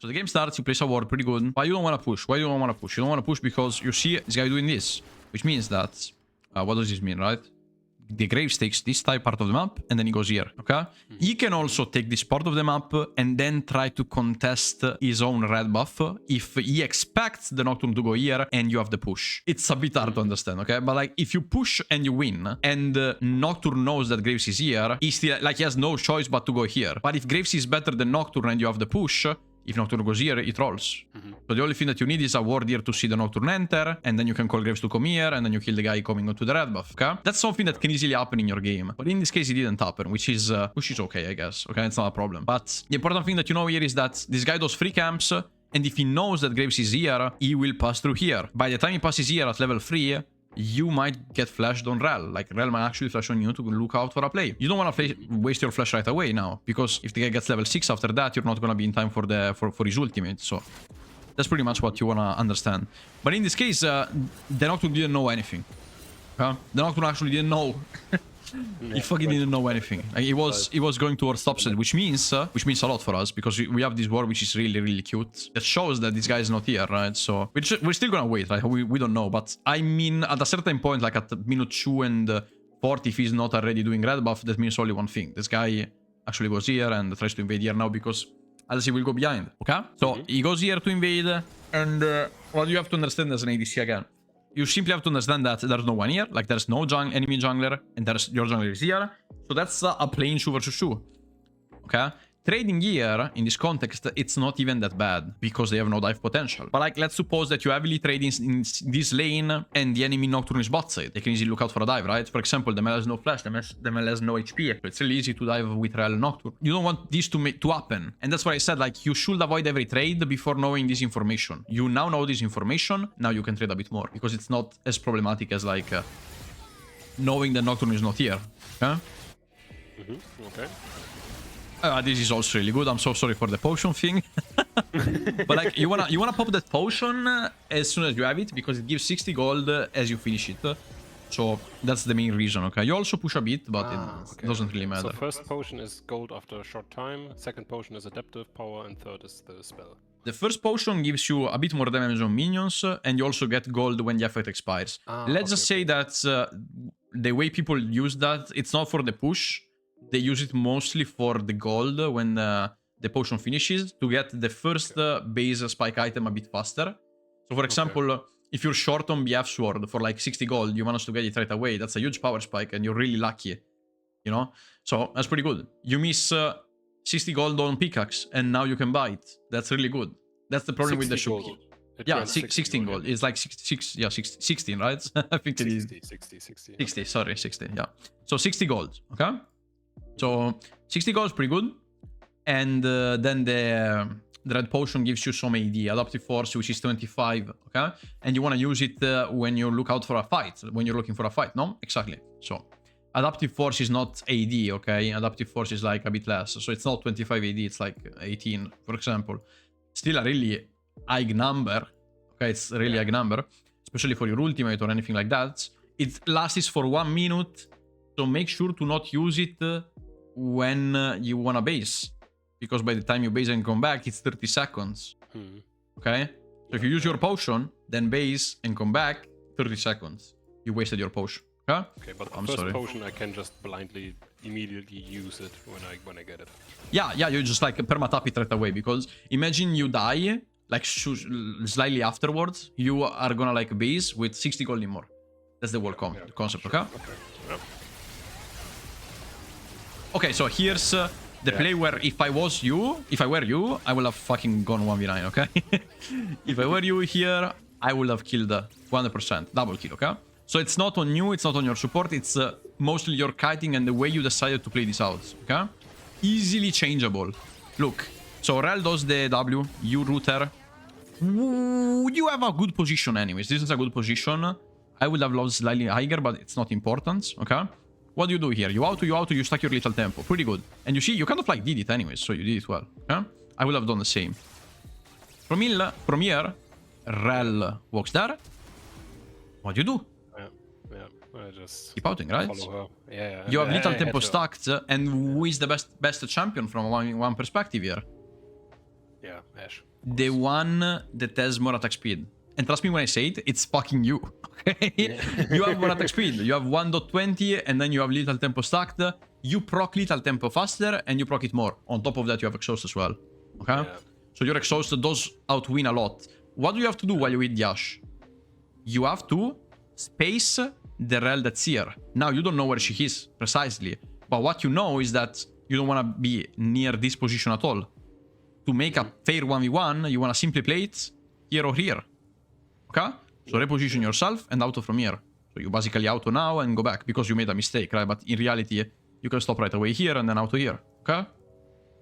So the game starts, you place a ward, pretty good. But you don't want to push. Why you don't want to push? You don't want to push because you see this guy doing this. Which means that... what does this mean, right? The Graves takes this type part of the map, and then he goes here, okay? He can also take this part of the map and then try to contest his own red buff if he expects the Nocturne to go here and you have the push. It's a bit hard to understand, okay? But like, if you push and you win, and Nocturne knows that Graves is here, he still, like, he has no choice but to go here. But if Graves is better than Nocturne and you have the push, if Nocturne goes here, it rolls. So the only thing that you need is a ward here to see the Nocturne enter, and then you can call Graves to come here, and then you kill the guy coming onto the red buff, okay? That's something that can easily happen in your game. But in this case, it didn't happen, which is okay, I guess, okay? It's not a problem. But the important thing that you know here is that this guy does free camps, and if he knows that Graves is here, he will pass through here. By the time he passes here at level 3, you might get flashed on Rel. Like, Rel might actually flash on you to look out for a play. You don't want to waste your flash right away now, because if the guy gets level 6 after that, you're not going to be in time for his ultimate. So that's pretty much what you want to understand. But in this case, the Nocturne didn't know anything. The Nocturne actually didn't know. He fucking didn't know anything. Like, he was going towards topside, which means a lot for us, because we have this war which is really, really cute. That shows that this guy is not here, right? So we're still gonna wait, right? We don't know. But I mean, at a certain point, like at minute 2 and 40, if he's not already doing red buff, that means only one thing. This guy actually goes here and tries to invade here now, because else he will go behind, okay? So he goes here to invade, and what you have to understand as an ADC again, you simply have to understand that there's no one here, like there's no enemy jungler, and your jungler is here. So that's a plain 2 versus 2. Okay? Trading here, in this context, it's not even that bad, because they have no dive potential. But like, let's suppose that you heavily trade in this lane, and the enemy Nocturne is bot side. They can easily look out for a dive, right? For example, the Mel has no flash, the Mel has no HP. So it's really easy to dive with Rel Nocturne. You don't want this to happen. And that's why I said, like, you should avoid every trade before knowing this information. You now know this information, now you can trade a bit more, because it's not as problematic as, like, knowing that Nocturne is not here. Okay? Okay. This is also really good. I'm so sorry for the potion thing. But like, you wanna pop that potion as soon as you have it, because it gives 60 gold as you finish it. So that's the main reason, okay? You also push a bit, but it doesn't really matter. So first potion is gold after a short time, second potion is adaptive power, and third is the spell. The first potion gives you a bit more damage on minions, and you also get gold when the effect expires. Let's just say that the way people use that, it's not for the push. They use it mostly for the gold when the potion finishes, to get the first base spike item a bit faster. So for example, if you're short on BF sword for like 60 gold, you manage to get it right away. That's a huge power spike, and you're really lucky, you know? So that's pretty good. You miss 60 gold on pickaxe, and now you can buy it. That's really good. That's the problem with the shop. Yeah, 16 gold. It's like 66, yeah, 16, right? I think 60, it is. 60. 60, sorry, 60, yeah. So 60 gold, okay? So 60 gold is pretty good. And then the red potion gives you some AD, adaptive force, which is 25, okay? And you want to use it when you look out for a fight, when you're looking for a fight, no? Exactly. So adaptive force is not AD, okay? Adaptive force is like a bit less. So it's not 25 AD, it's like 18, for example. Still a really high number, okay? It's a really high number, especially for your ultimate or anything like that. It lasts for 1 minute, so make sure to not use it when you want to base, because by the time you base and come back, it's 30 seconds. Okay? So if you use your potion, then base and come back, 30 seconds. You wasted your potion. Okay? Okay, but the first potion I can just blindly immediately use it when I get it. Yeah, you just like perma-tap it right away, because imagine you die, like slightly afterwards, you are gonna like base with 60 gold in more. That's the whole concept, okay? Yeah. Okay, so here's the play where if I were you, I would have fucking gone 1v9, okay? If I were you here, I would have killed 100%, double kill, okay? So it's not on you, it's not on your support, it's mostly your kiting and the way you decided to play this out, okay? Easily changeable. Look, so Rel does the W, you router. You have a good position anyways, this is a good position. I would have lost slightly higher, but it's not important, okay? What do you do here? You auto, you stack your little tempo. Pretty good. And you see, you kind of like did it anyways, so you did it well. Okay? I would have done the same. From here, Rel walks there. What do you do? Yeah. I just keep outing, right? Follow her. Yeah. You have little tempo stacked, and who is the best champion from one perspective here? Yeah, Ash. The one that has more attack speed. And trust me when I say it, it's fucking you. Okay? You have more attack speed. You have 1.20 and then you have little tempo stacked. You proc little tempo faster and you proc it more. On top of that, you have exhaust as well. Okay? Yeah. So your exhaust does outwin a lot. What do you have to do while you hit the Ashe? You have to space the rel that's here. Now, you don't know where she is precisely. But what you know is that you don't want to be near this position at all. To make a fair 1v1, you want to simply play it here or here. Okay? So reposition yourself and auto from here. So you basically auto now and go back because you made a mistake, right? But in reality, you can stop right away here and then auto here. Okay?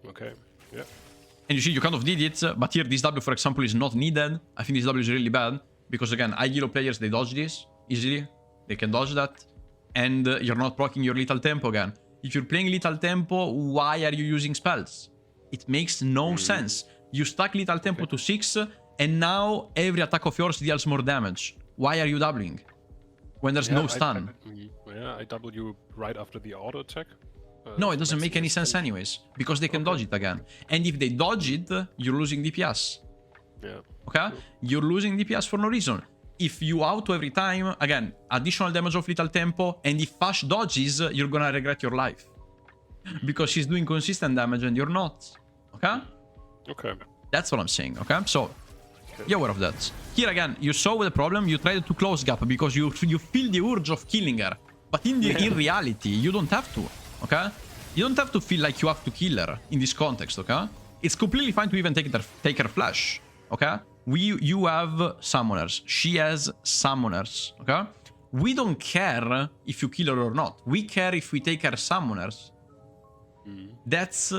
Okay. Yeah. And you see, you kind of did it, but here this W, for example, is not needed. I think this W is really bad because, again, Aguilo players, they dodge this easily. They can dodge that. And you're not proccing your little tempo again. If you're playing little tempo, why are you using spells? It makes no sense. You stack little tempo to 6, and now every attack of yours deals more damage. Why are you doubling? When there's no stun. I double you right after the auto attack. No, it doesn't make any sense anyways. Because they can dodge it again. And if they dodge it, you're losing DPS. Yeah. Okay? You're losing DPS for no reason. If you auto every time, again, additional damage of little tempo, and if Ash dodges, you're gonna regret your life. Because she's doing consistent damage and you're not. Okay? Okay. That's what I'm saying, okay? So, you're aware of that. Here again, you saw the problem, you tried to close gap because you feel the urge of killing her. But in reality, you don't have to, okay? You don't have to feel like you have to kill her in this context, okay? It's completely fine to even take her flash, okay? You have summoners. She has summoners, okay? We don't care if you kill her or not. We care if we take her summoners. That's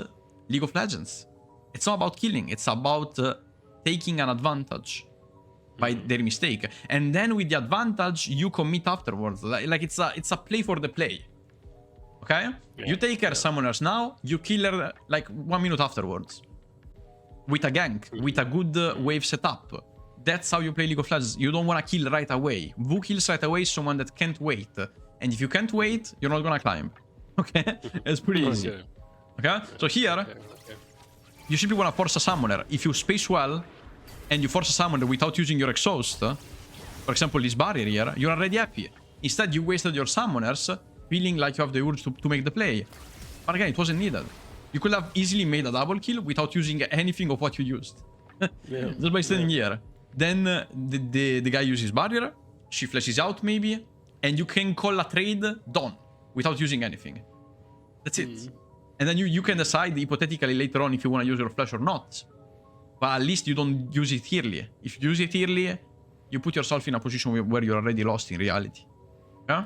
League of Legends. It's not about killing. It's about taking an advantage by their mistake. And then with the advantage, you commit afterwards. Like it's a play for the play. Okay? Yeah, you take her summoners now, you kill her like 1 minute afterwards. With a gank, with a good wave setup. That's how you play League of Legends. You don't want to kill right away. Who kills right away is someone that can't wait. And if you can't wait, you're not gonna climb. Okay? It's pretty easy. Okay? So here, you simply want to force a summoner. If you space well, and you force a summoner without using your exhaust, for example, this barrier here, you're already happy. Instead, you wasted your summoners, feeling like you have the urge to make the play. But again, it wasn't needed. You could have easily made a double kill without using anything of what you used. Just by standing here. Then the guy uses barrier, she flashes out maybe, and you can call a trade done without using anything. That's it. And then you can decide hypothetically later on if you want to use your flash or not. But at least you don't use it early. If you use it early, you put yourself in a position where you're already lost in reality. Okay?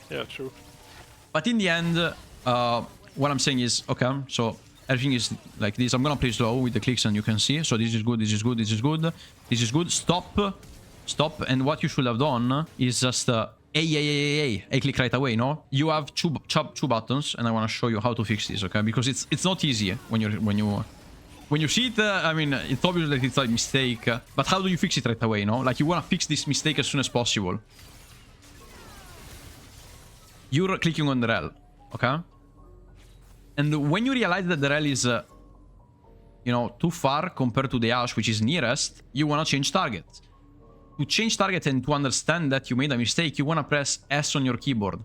Yeah, true. But in the end, what I'm saying is, okay, so everything is like this. I'm gonna play slow with the clicks and you can see. So this is good, this is good, this is good, this is good. Stop. And what you should have done is just A click right away, no? You have two buttons, and I want to show you how to fix this, okay? Because it's not easy when you see it. I mean, it's obvious that it's a mistake, but how do you fix it right away, no? Like, you want to fix this mistake as soon as possible. You're clicking on the rel, okay? And when you realize that the rel is, you know, too far compared to the Ashe, which is nearest, you want to change target. To change target and to understand that you made a mistake, you want to press S on your keyboard.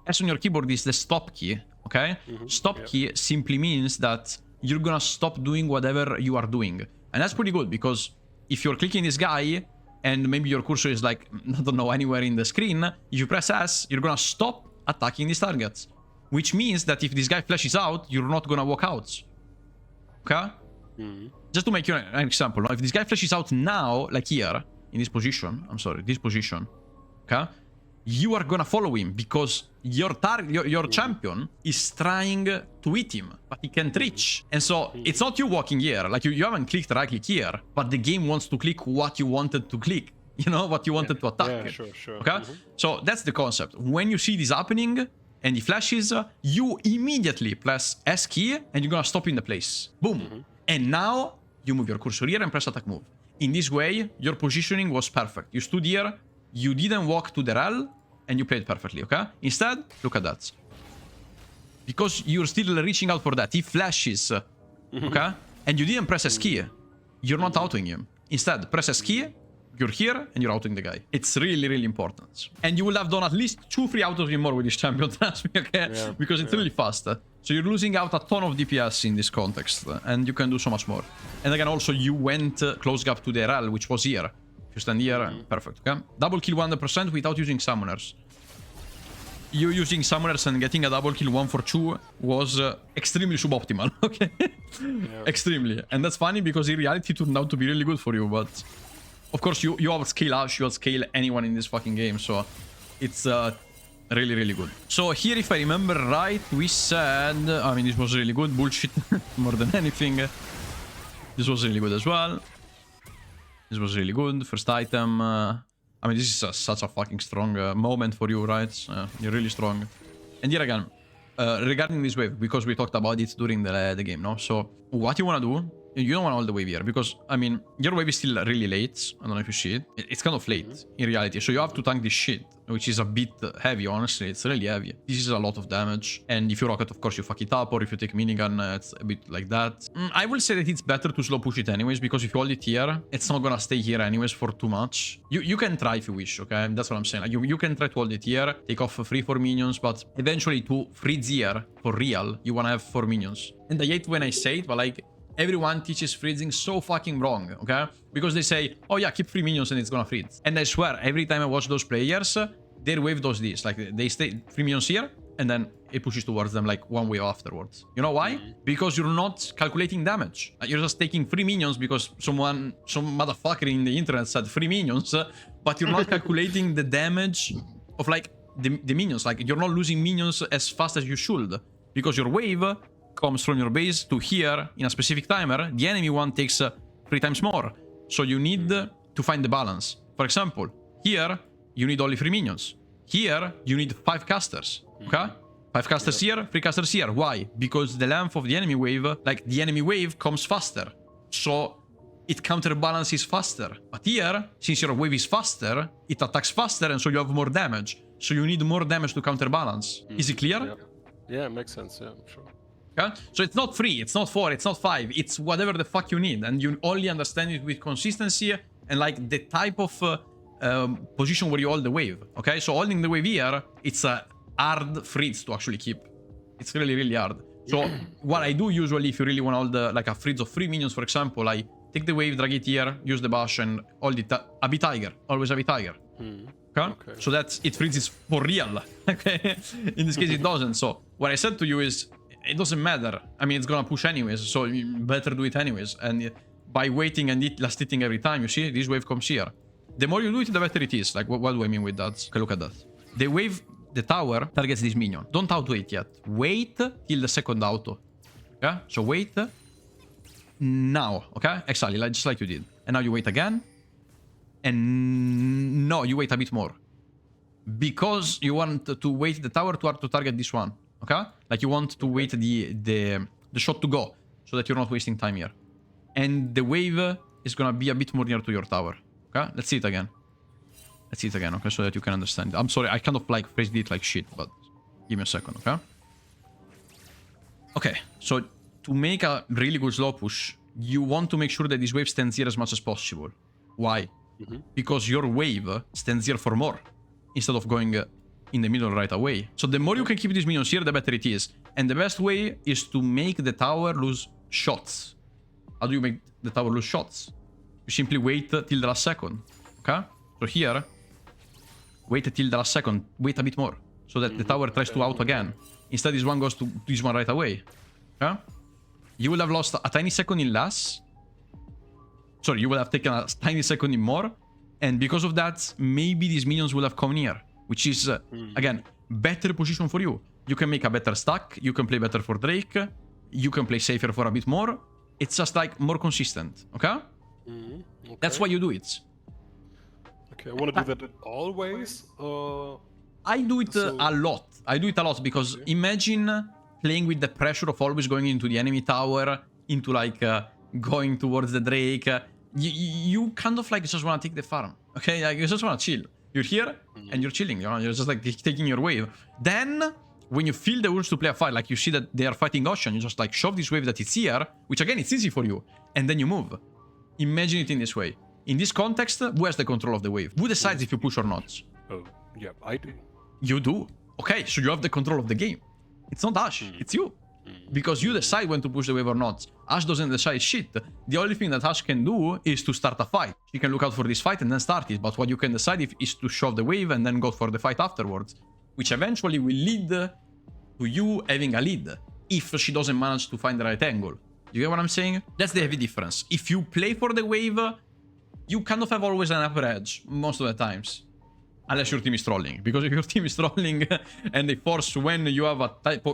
S on your keyboard is the stop key, okay? Stop key simply means that you're gonna stop doing whatever you are doing. And that's pretty good, because if you're clicking this guy, and maybe your cursor is like, I don't know, anywhere in the screen, if you press S, you're gonna stop attacking these targets. Which means that if this guy flashes out, you're not gonna walk out. Okay? Just to make you an example, if this guy flashes out now, like here, in this position, this position, okay? You are gonna follow him because your champion is trying to hit him, but he can't reach. And so it's not you walking here, like you haven't clicked right click here, but the game wants to click what you wanted to click, you know, what you wanted to attack. Yeah, sure. Okay? So that's the concept. When you see this happening and he flashes, you immediately press S key and you're gonna stop in the place. Boom. And now you move your cursor here and press attack move. In this way, your positioning was perfect. You stood here, you didn't walk to the rel, and you played perfectly, okay? Instead, look at that. Because you're still reaching out for that. He flashes, okay? And you didn't press S key. You're not autoing him. Instead, press S key, you're here, and you're autoing the guy. It's really, really important. And you will have done at least 2-3 autos in more with this champion, trust me, okay? Yeah, Because it's really fast. So you're losing out a ton of DPS in this context, and you can do so much more. And again, also, you went close gap to the RL, which was here. If you stand here, perfect, okay? Double kill 100% without using summoners. You using summoners and getting a double kill 1-for-2 was extremely suboptimal, okay? Extremely. And that's funny because in reality it turned out to be really good for you, but... Of course, you outscale Ash, you outscale anyone in this fucking game, so... It's really, really good. So here, if I remember right, we said... I mean, this was really good. Bullshit. More than anything. This was really good as well. This was really good. First item... I mean, this is such a fucking strong moment for you, right? You're really strong. And here again, regarding this wave, because we talked about it during the game, no? So, what you want to do, you don't want all the wave here, because, I mean, your wave is still really late. I don't know if you see it. It's kind of late, in reality. So you have to tank this shit, which is a bit heavy, honestly. It's really heavy. This is a lot of damage. And if you rocket, of course, you fuck it up, or if you take minigun, it's a bit like that. I will say that it's better to slow push it anyways, because if you hold it here, it's not gonna stay here anyways for too much. You can try if you wish, okay? That's what I'm saying. Like, you can try to hold it here, take off 3-4 minions, but eventually to freeze here, for real, you wanna have 4 minions. And I hate when I say it, but like, everyone teaches freezing so fucking wrong, okay? Because they say, oh yeah, keep 3 minions and it's gonna freeze. And I swear, every time I watch those players, their wave does this. Like, they stay 3 minions here, and then it pushes towards them like 1 wave afterwards. You know why? Because you're not calculating damage. You're just taking 3 minions because some motherfucker in the internet said 3 minions, but you're not calculating the damage of like the minions. Like, you're not losing minions as fast as you should, because your wave comes from your base to here in a specific timer. The enemy one takes 3 times more. So you need to find the balance. For example, here you need only 3 minions. Here you need 5 casters. Okay? 5 casters here, 3 casters here. Why? Because the length of the enemy wave, like the enemy wave comes faster. So it counterbalances faster. But here, since your wave is faster, it attacks faster, and so you have more damage. So you need more damage to counterbalance. Is it clear? Yeah, it makes sense. Yeah, sure. Okay? So it's not 3, it's not 4, it's not 5, it's whatever the fuck you need, and you only understand it with consistency and like the type of position where you hold the wave. Okay, so holding the wave here, it's a hard freeze to actually keep. It's really, really hard. So what I do usually, if you really want to hold like a freeze of 3 minions, for example, I take the wave, drag it here, use the bash, and hold it a bit tiger. Always a bit tiger. Okay? So that it freezes for real. Okay? In this case, it doesn't. So what I said to you is, it doesn't matter. I mean, it's gonna push anyways, so you better do it anyways. And by waiting and last hitting every time, you see, this wave comes here. The more you do it, the better it is. Like, what do I mean with that? Okay, look at that. The wave, the tower, targets this minion. Don't auto it yet. Wait till the second auto. Okay? So wait now, okay? Exactly, just like you did. And now you wait again. And no, you wait a bit more. Because you want to wait the tower to target this one. Okay? Like, you want to wait the shot to go, so that you're not wasting time here. And the wave is gonna be a bit more near to your tower. Okay? Let's see it again. Let's see it again, okay? So that you can understand. I'm sorry, I kind of like phrased it like shit, but give me a second, okay? Okay, so to make a really good slow push, you want to make sure that this wave stands here as much as possible. Why? Because your wave stands here for more, instead of going in the middle right away. So the more you can keep these minions here, the better it is. And the best way is to make the tower lose shots. How do you make the tower lose shots? You simply wait till the last second. Okay? So here, wait till the last second. Wait a bit more. So that the tower tries to out again. Instead, this one goes to this one right away. Okay? You will have lost a tiny second in less. Sorry, you will have taken a tiny second in more. And because of that, maybe these minions will have come near. Which is, again, better position for you. You can make a better stack. You can play better for Drake. You can play safer for a bit more. It's just like more consistent, okay? Okay. That's why you do it. Okay, I want to do that always. I do it a lot. I do it a lot because imagine playing with the pressure of always going into the enemy tower, into like going towards the Drake. You kind of like just want to take the farm, okay? Like, you just want to chill. You're here and you're chilling, you know? You're just like taking your wave. Then, when you feel the urge to play a fight, like you see that they are fighting Ocean, you just like shove this wave that it's here, which again, it's easy for you, and then you move. Imagine it in this way. In this context, who has the control of the wave? Who decides if you push or not? Oh, yeah, I do. You do. Okay, so you have the control of the game. It's not Ash, it's you. Because you decide when to push the wave or not. Ash doesn't decide shit. The only thing that Ash can do is to start a fight. She can look out for this fight and then start it. But what you can decide is to shove the wave and then go for the fight afterwards. Which eventually will lead to you having a lead. If she doesn't manage to find the right angle. You get what I'm saying? That's the heavy difference. If you play for the wave, you kind of have always an upper edge. Most of the times. Unless your team is trolling. Because if your team is trolling and they force when you have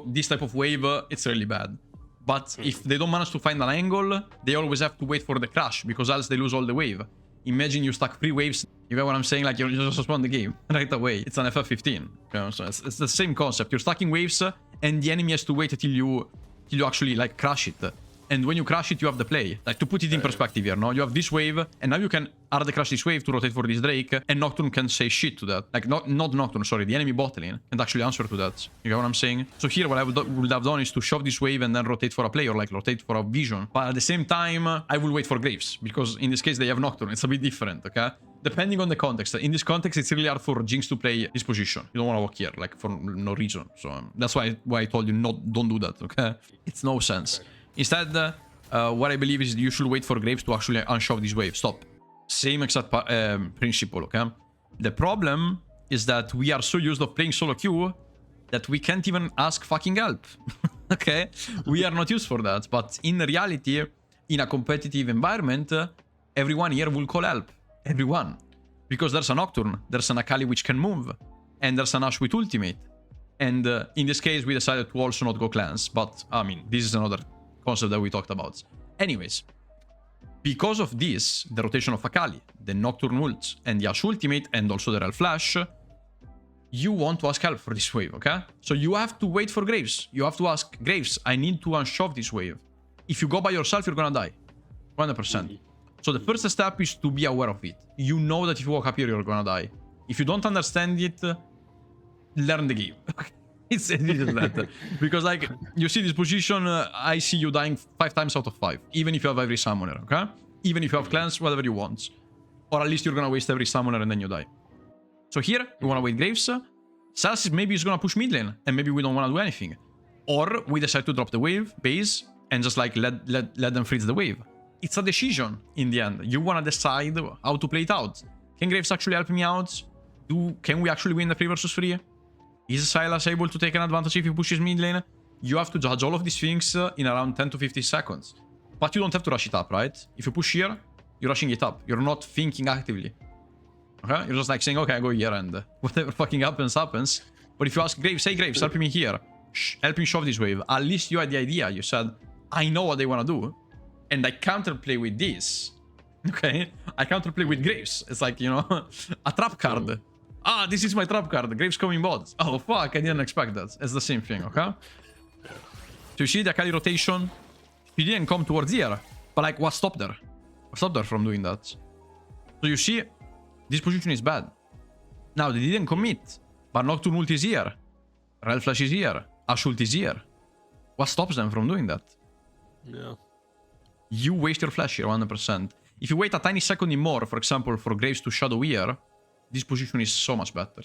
this type of wave, it's really bad. But if they don't manage to find an angle, they always have to wait for the crash, because else they lose all the wave. Imagine you stack 3 waves. You get what I'm saying? Like, you just won the game right away. It's an FF15. Okay? So it's the same concept. You're stacking waves, and the enemy has to wait till you actually, like, crash it. And when you crash it, you have the play. Like, to put it in perspective here, no? You have this wave, and now you can hard crash this wave to rotate for this Drake, and Nocturne can say shit to that. Like, not Nocturne, sorry, the enemy bot lane can actually answer to that. You get what I'm saying? So here, what I would have done is to shove this wave and then rotate for a play, or like rotate for a vision. But at the same time, I will wait for Graves, because in this case, they have Nocturne. It's a bit different, okay? Depending on the context. In this context, it's really hard for Jinx to play this position. You don't want to walk here, like, for no reason. So that's why I told you, don't do that, okay? It's no sense. Instead, what I believe is you should wait for Graves to actually unshove this wave. Stop. Same exact principle, okay? The problem is that we are so used to playing solo queue that we can't even ask fucking help. Okay? We are not used for that. But in reality, in a competitive environment, everyone here will call help. Everyone. Because there's a Nocturne, there's an Akali which can move, and there's an Ashe with ultimate. And in this case, we decided to also not go clans. But, I mean, this is another concept that we talked about. Anyways, because of this, the rotation of Akali, the Nocturne ult, and the Ashe ultimate, and also the Rel Flash, you want to ask help for this wave, okay? So you have to wait for Graves. You have to ask, Graves, I need to unshove this wave. If you go by yourself, you're gonna die. 100%. So the first step is to be aware of it. You know that if you walk up here, you're gonna die. If you don't understand it, learn the game. It's that. Because, like, you see this position, I see you dying 5 times out of 5. Even if you have every summoner, okay? Even if you have clans, whatever you want. Or at least you're gonna waste every summoner and then you die. So here, we wanna wait Graves. Celsius maybe is gonna push mid lane, and maybe we don't wanna do anything. Or we decide to drop the wave, base, and just, like, let them freeze the wave. It's a decision, in the end. You wanna decide how to play it out. Can Graves actually help me out? Can we actually win the 3 versus 3? Is Sylas able to take an advantage if he pushes mid lane? You have to judge all of these things in around 10 to 50 seconds. But you don't have to rush it up, right? If you push here, you're rushing it up. You're not thinking actively. Okay? You're just like saying, okay, I go here and whatever fucking happens, happens. But if you ask Graves, say Graves, help me here. Help me shove this wave. At least you had the idea. You said, I know what they want to do. And I counterplay with this. Okay? I counterplay with Graves. It's like, you know, a trap card. Ah, this is my trap card. Graves coming bot. Oh, fuck. I didn't expect that. It's the same thing, okay? So you see the Akali rotation? He didn't come towards here. But, like, what stopped there? What stopped her from doing that? So you see, this position is bad. Now, they didn't commit. But Nocturne ult is here. Rel Flash is here. Ashe ult is here. What stops them from doing that? Yeah. You waste your flash here, 100%. If you wait a tiny second more, for example, for Graves to shadow here, this position is so much better.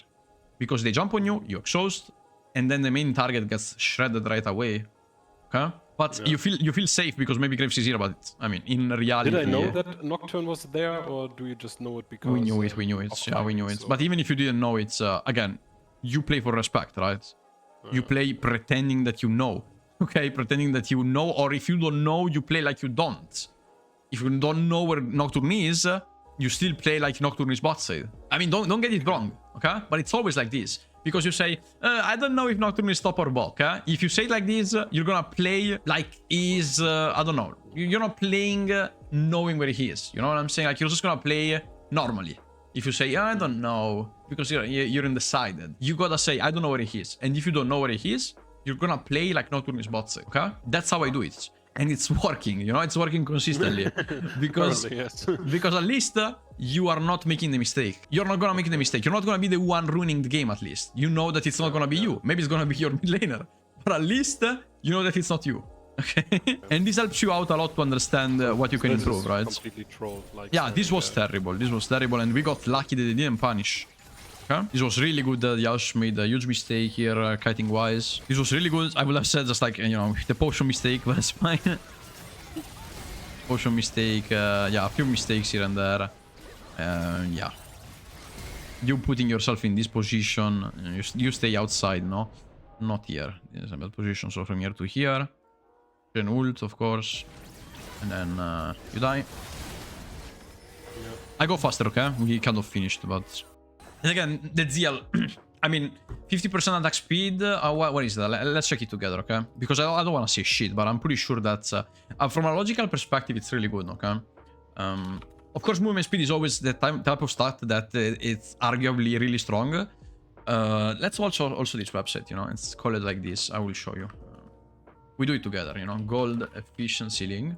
Because they jump on you, you exhaust, and then the main target gets shredded right away. Okay? But yeah, you feel safe because maybe Graves is here, but I mean, in reality... Did I know that Nocturne was there, or do you just know it because... We knew it. Yeah, we knew it. So. But even if you didn't know it, again, you play for respect, right? You play pretending that you know. Okay? Pretending that you know, or if you don't know, you play like you don't. If you don't know where Nocturne is... you still play like Nocturne is bot side. I mean, don't get it wrong, okay? But it's always like this. Because you say, I don't know if Nocturne is top or bot, okay? If you say it like this, you're gonna play like he's, I don't know. You're not playing knowing where he is. You know what I'm saying? Like, you're just gonna play normally. If you say, I don't know, because you're undecided. You gotta say, I don't know where he is. And if you don't know where he is, you're gonna play like Nocturne is bot side, okay? That's how I do it. And it's working, you know, it's working consistently. Because, Probably, yes. because at least you are not making the mistake. You're not gonna make the mistake. You're not gonna be the one ruining the game at least. You know that it's not gonna be you. Maybe it's gonna be your mid laner. But at least you know that it's not you. Okay? And this helps you out a lot to understand what you can This is improve, right? Completely trolled. Like, Yeah, this was terrible. This was terrible. And we got lucky that they didn't punish. Okay? This was really good. Yash made a huge mistake here, kiting wise. This was really good. I would have said just like, you know, the potion mistake, but it's fine. Potion mistake. Yeah, a few mistakes here and there. Yeah. You putting yourself in this position, you stay outside, no? Not here. There's a bad position, so from here to here. Then ult, of course. And then you die. I go faster, okay? We kind of finished, but... And again, the Zeal... I mean, 50% attack speed... what is that? Let's check it together, okay? Because I don't want to say shit, but I'm pretty sure that... from a logical perspective, it's really good, okay? Of course, movement speed is always the type of stat that it's arguably really strong. Let's also this website, you know? Let's call it like this. I will show you. We do it together, you know? Gold efficiency link.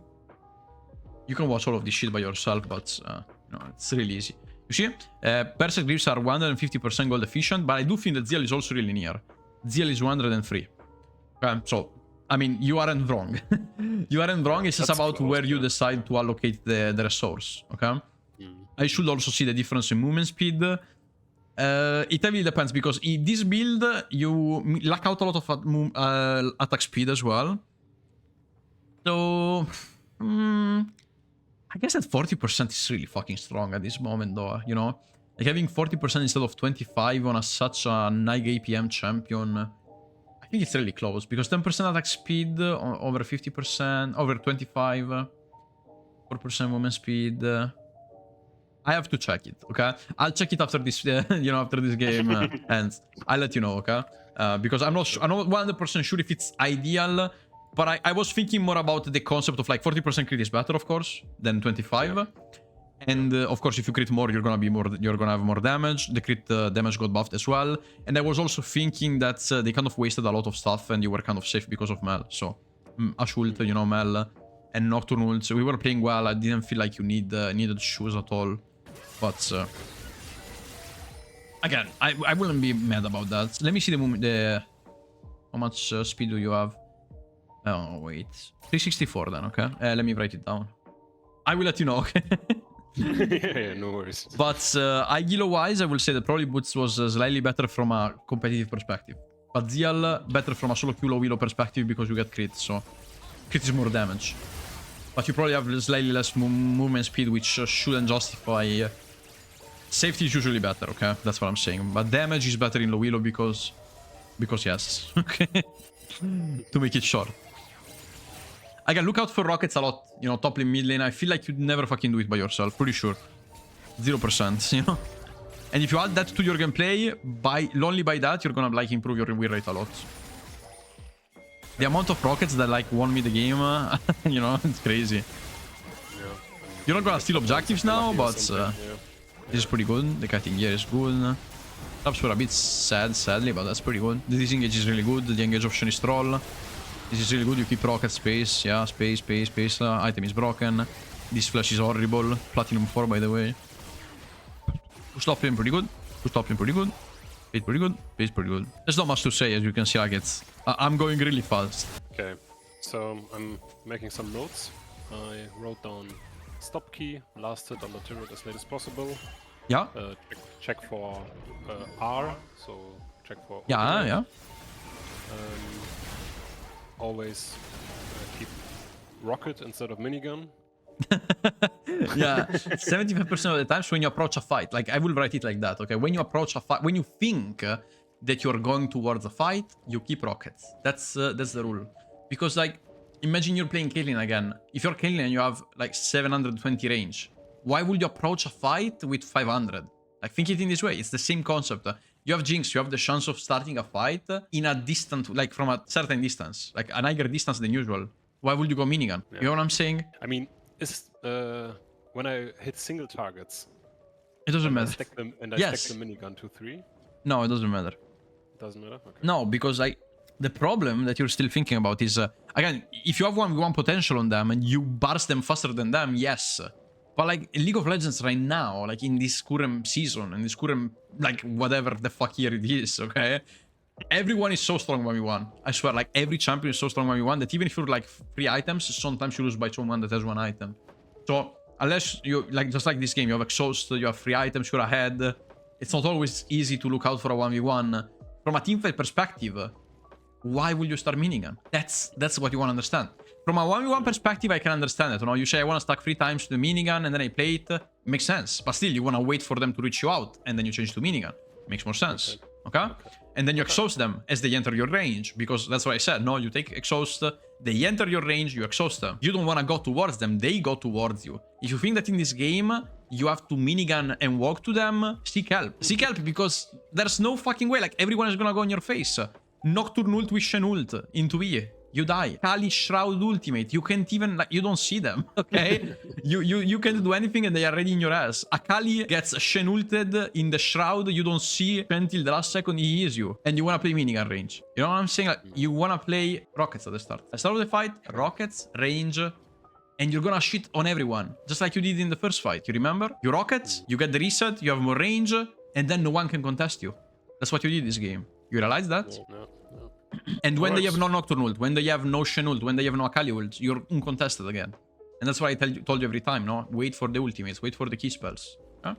You can watch all of this shit by yourself, but... you know, it's really easy. You see, Berserk Greaves are 150% gold efficient, but I do think that Zeal is also really near. Zeal is 103. Okay, so, I mean, you aren't wrong. You aren't wrong, it's just That's about close, where you yeah. decide to allocate the resource, okay? I should also see the difference in movement speed. It heavily depends, because in this build, you lack out a lot of attack speed as well. So... I guess that 40% is really fucking strong at this moment, though, you know? Like, having 40% instead of 25 on such a high APM champion, I think it's really close, because 10% attack speed, over 50%, over 25, 4% movement speed. I have to check it, okay? I'll check it after this, you know, after this game ends. I'll let you know, okay? Because I'm not 100% sure if it's ideal. But I was thinking more about the concept of like 40% crit is better, of course, than 25. Yeah. And of course, if you crit more, you're gonna have more damage. The crit damage got buffed as well. And I was also thinking that they kind of wasted a lot of stuff and you were kind of safe because of Mel. So Ash ult, you know, Mel and Nocturne ult. So we were playing well. I didn't feel like you needed shoes at all. But again, I wouldn't be mad about that. Let me see how much speed do you have? Oh, wait. 364 then, okay? Let me write it down. I will let you know, okay? Yeah, no worries. But Aguilo-wise, I will say that probably Boots was slightly better from a competitive perspective. But Zeal, better from a solo Q low Willow perspective because you get crit, so... Crit is more damage. But you probably have slightly less movement speed, which shouldn't justify... Safety is usually better, okay? That's what I'm saying. But damage is better in low Willow because yes, okay? To make it short. Again, look out for rockets a lot, you know, top lane, mid lane. I feel like you'd never fucking do it by yourself, pretty sure. 0%, you know? And if you add that to your gameplay, only by that, you're gonna, like, improve your win rate a lot. The amount of rockets that, like, won me the game, you know, it's crazy. Yeah. You're not gonna steal objectives now, but yeah. this is pretty good. The kiting here is good. Traps were a bit sad, sadly, but that's pretty good. The disengage is really good. The engage option is troll. This is really good. You keep rocket space. Yeah, space. Item is broken. This flash is horrible. Platinum 4, by the way. Push top lane pretty good. Push top lane pretty good. Bait pretty good. Base pretty good. There's not much to say, as you can see. Like I'm going really fast. Okay, so I'm making some notes. I wrote down stop key, last hit on the turret as late as possible. Yeah. Check for R, so check for... Yeah. Always keep rocket instead of minigun. Yeah, 75% of the times when you approach a fight, like I will write it like that, okay? When you approach a fight, when you think that you're going towards a fight, you keep rockets. That's the rule. Because like, imagine you're playing Caitlyn again. If you're Caitlyn and you have like 720 range, why would you approach a fight with 500? Like, think it in this way. It's the same concept. You have Jinx, you have the chance of starting a fight in a distant, like from a certain distance, like an higher distance than usual. Why would you go minigun? Yeah. You know what I'm saying? I mean, when I hit single targets, it doesn't matter. Stack them, and I stack the minigun to 3. No, it doesn't matter. It doesn't matter. Okay. No, because The problem that you're still thinking about is, again, if you have 1v1 potential on them and you burst them faster than them, yes. But like in League of Legends right now, like in this current season, in this current, like whatever the fuck year it is, okay? Everyone is so strong 1v1. I swear, like every champion is so strong 1v1 that even if you're like 3 items, sometimes you lose by someone that has 1 item. So unless you, like just like this game, you have exhaust, you have 3 items, you're ahead. It's not always easy to look out for a 1v1. From a teamfight perspective, why will you start minigun? That's what you want to understand. From a 1v1 perspective, I can understand it. You know, you say I want to stack 3 times to the minigun and then I play it. Makes sense. But still, you want to wait for them to reach you out and then you change to minigun. Makes more sense. Okay? And then you exhaust them as they enter your range, because that's what I said. No, you take exhaust, they enter your range, you exhaust them. You don't want to go towards them, they go towards you. If you think that in this game you have to minigun and walk to them, seek help. Seek help, because there's no fucking way. Like, everyone is gonna go in your face. Nocturne ult with Shen ult into E. You die. Kali Shroud ultimate. You can't even, like, you don't see them, okay? you can't do anything and they are already in your ass. Akali gets Shen ulted in the Shroud. You don't see until the last second he heals you. And you want to play minigun range. You know what I'm saying? Like, you want to play rockets at the start. At the start of the fight, rockets, range, and you're gonna shit on everyone. Just like you did in the first fight. You remember? You rockets, you get the reset, you have more range, and then no one can contest you. That's what you did this game. You realize that? No. And when they have no Nocturne ult, when they have no Shen ult, when they have no Akali ult, you're uncontested again. And that's why I told you every time, no? Wait for the ultimates, wait for the key spells. Huh?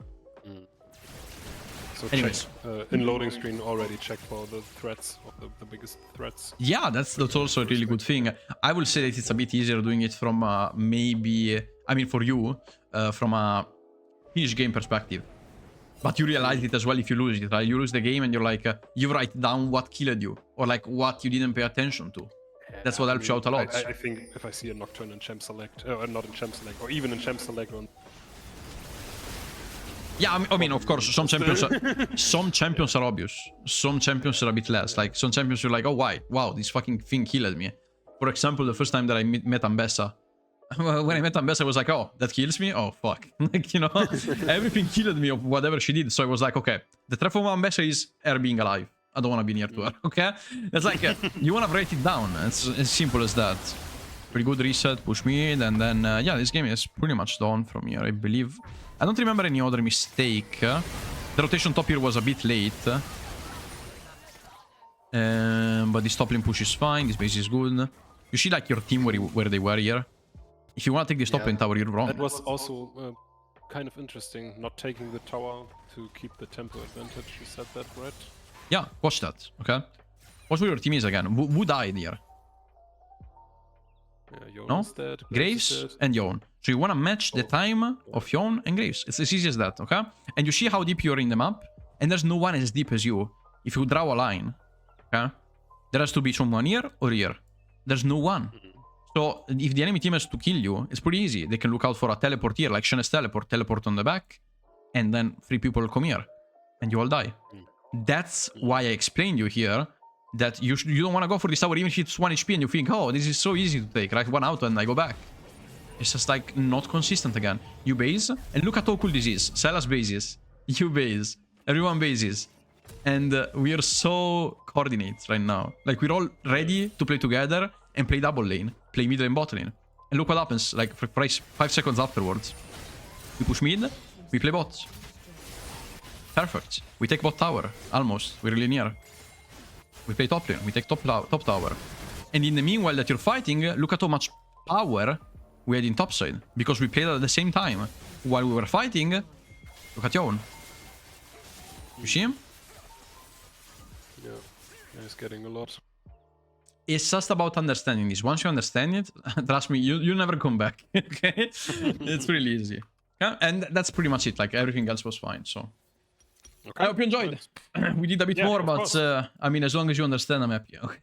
So Anyways. check, in loading screen already check for the threats, the biggest threats. Yeah, that's also a really good thing. I will say that it's a bit easier doing it from maybe, I mean for you, from a finish game perspective. But you realize it as well if you lose it, right? You lose the game and you're like, you write down what killed you, or like what you didn't pay attention to. That's what helps you out a lot. I think if I see a Nocturne in Champ Select, not in Champ Select, or even in Champ Select, Yeah, I mean, of course, some champions are obvious. Some champions are a bit less. Like, some champions you're like, oh, why? Wow, this fucking thing killed me. For example, the first time that I met Ambessa, when I met Ambessa, I was like, oh, that kills me? Oh, fuck. Like, you know, everything killed me of whatever she did. So I was like, okay, the threat from Ambessa is her being alive. I don't want to be near to her, okay? It's like, you want to break it down. It's as simple as that. Pretty good reset, push mid, and then, yeah, this game is pretty much done from here, I believe. I don't remember any other mistake. The rotation top here was a bit late. But this top lane push is fine, this base is good. You see, like, your team where they were here? If you want to take this top lane tower, you're wrong. That was also kind of interesting, not taking the tower to keep the tempo advantage. You said that, right? Yeah, watch that, okay? Watch where your team is again. Who died here? Yeah, No? is dead, Graves and Yone. So you want to match the time of Yone and Graves. It's as easy as that, okay? And you see how deep you're in the map, and there's no one as deep as you. If you draw a line, okay? There has to be someone here or here. There's no one. So if the enemy team has to kill you, it's pretty easy. They can look out for a teleport here, like Shen's teleport on the back, and then 3 people come here, and you all die. That's why I explained you here that you don't want to go for this tower even if it's 1 HP and you think, oh, this is so easy to take, right? 1 out and I go back. It's just like not consistent again. You base, and look at how cool this is. Sylas bases, you base, everyone bases. And we are so coordinated right now. Like, we're all ready to play together and play double lane, play mid and bot lane. And look what happens, like, for 5 seconds afterwards. We push mid, we play bot. Perfect. We take bot tower, almost. We're really near. We play top lane, we take top tower. And in the meanwhile that you're fighting, look at how much power we had in top side. Because we played at the same time. While we were fighting, look at Yone. You see him? Yeah, he's getting a lot. It's just about understanding this. Once you understand it, trust me, you never come back. Okay? It's really easy. Yeah? And that's pretty much it. Like, everything else was fine, so... Okay. I hope you enjoyed. We did a bit more, but I mean, as long as you understand, I'm happy. Okay.